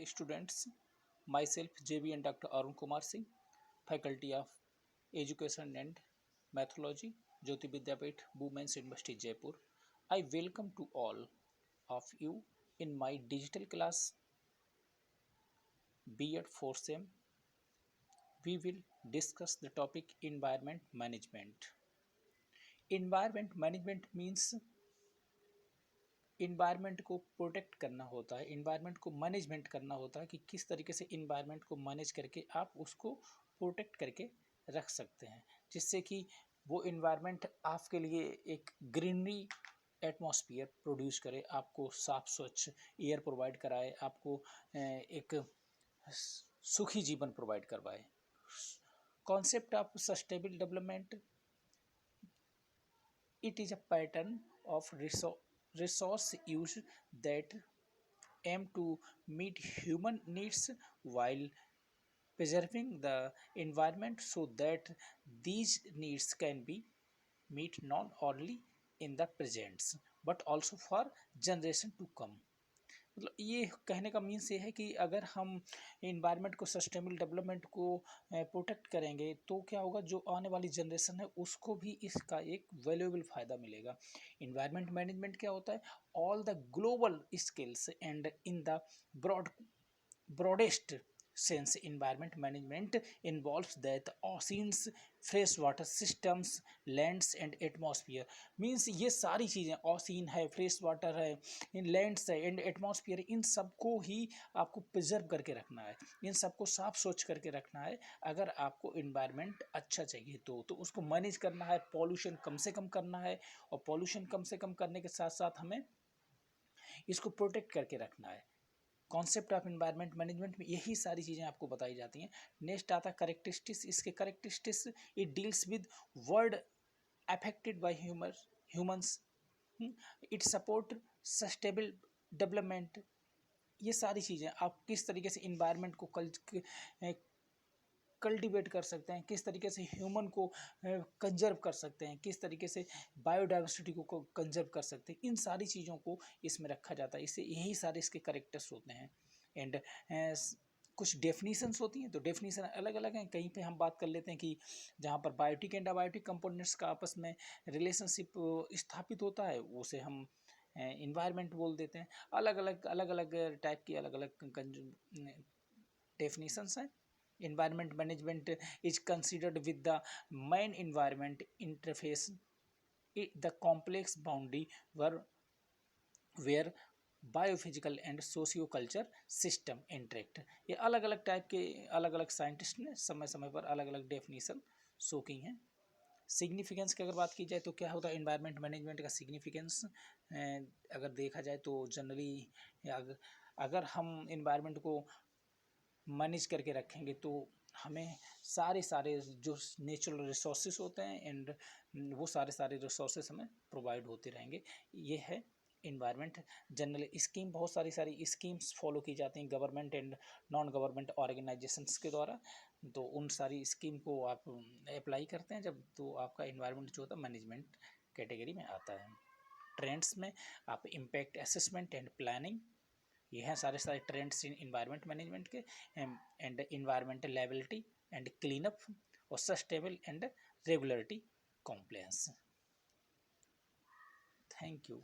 students, myself JB and Dr. Arun Kumar Singh, Faculty of Education and Methodology, Jyoti Vidyapeeth, Women's University, Jaipur. I welcome to all of you in my digital class B.Ed 4th Sem. We will discuss the topic environment management. Environment management means environment को protect करना होता है, environment को management करना होता है कि किस तरीके से इन्वायरमेंट को मैनेज करके आप उसको प्रोटेक्ट करके रख सकते हैं, जिससे कि वो इन्वायरमेंट आपके लिए एक ग्रीनरी एटमॉस्फेयर प्रोड्यूस करे, आपको साफ स्वच्छ एयर प्रोवाइड कराए, आपको एक सुखी जीवन प्रोवाइड करवाए. Concept of sustainable development, it is a pattern of resource use that aim to meet human needs while preserving the environment so that these needs can be met not only in the present but also for generation to come. मतलब ये कहने का means ये है कि अगर हम environment को सस्टेनेबल डेवलपमेंट को प्रोटेक्ट करेंगे तो क्या होगा, जो आने वाली जनरेशन है उसको भी इसका एक वैल्यूएबल फ़ायदा मिलेगा. इन्वायरमेंट मैनेजमेंट क्या होता है? All the global skills and in the broadest sense, environment management involves that oceans, fresh water systems, lands and atmosphere. Means ये सारी चीज़ें, ओशिन है, फ्रेश वाटर है, इन लैंड्स है एंड एटमॉस्फेयर, इन सबको ही आपको प्रिजर्व करके रखना है, इन सबको साफ स्वच्छ करके रखना है. अगर आपको इन्वायरमेंट अच्छा चाहिए तो उसको मैनेज करना है, पॉल्यूशन कम से कम करना है, और पॉल्यूशन कम से कम करने के साथ साथ हमें इसको प्रोटेक्ट करके रखना है. कॉन्सेप्ट ऑफ इन्वायरमेंट मैनेजमेंट में यही सारी चीज़ें आपको बताई जाती हैं. नेक्स्ट आता है करेक्टरिस्टिक्स. इसके characteristics, it deals with world affected by humans, it support sustainable development. ये सारी चीज़ें आप किस तरीके से इन्वायरमेंट को कल्टिवेट कर सकते हैं, किस तरीके से ह्यूमन को कंजर्व कर सकते हैं, किस तरीके से बायोडाइवर्सिटी को कंजर्व कर सकते हैं, इन सारी चीज़ों को इसमें रखा जाता है. इससे यही सारे इसके करेक्टर्स होते हैं. एंड कुछ डेफिनीशंस होती हैं, तो डेफिनीशन अलग अलग हैं. कहीं पे हम बात कर लेते हैं कि जहाँ पर बायोटिक एंड अबायोटिक कंपोनेंट्स का आपस में रिलेशनशिप स्थापित होता है, उसे हम इन्वायरमेंट बोल देते हैं. अलग अलग टाइप की अलग अलग डेफिनीशंस हैं. Environment management is considered with the main environment interface, the complex boundary where biophysical and socio culture system interact. ये अलग अलग टाइप के अलग अलग साइंटिस्ट ने समय समय पर अलग अलग डेफिनेशन शो की हैं. सिग्निफिकेंस की अगर बात की जाए तो क्या होता है इन्वायरमेंट मैनेजमेंट का सिग्निफिकेंस? अगर देखा जाए तो जनरली अगर हम इन्वायरमेंट को मैनेज करके रखेंगे तो हमें सारे जो नेचुरल रिसोर्सेज होते हैं एंड वो सारे रिसोर्सेज हमें प्रोवाइड होते रहेंगे. ये है इन्वायरमेंट. जनरल स्कीम, बहुत सारी स्कीम्स फॉलो की जाती हैं government and non government organisations के द्वारा. तो उन सारी स्कीम को आप अप्लाई करते हैं जब, तो आपका इन्वायरमेंट जो होता है मैनेजमेंट कैटेगरी में आता है. ट्रेंड्स में आप इम्पैक्ट असेसमेंट एंड प्लानिंग, ये हैं सारे ट्रेंड्स इन इन्वायरमेंट मैनेजमेंट के. And environmental liability and clean up और sustainable and regulatory compliance. Thank you.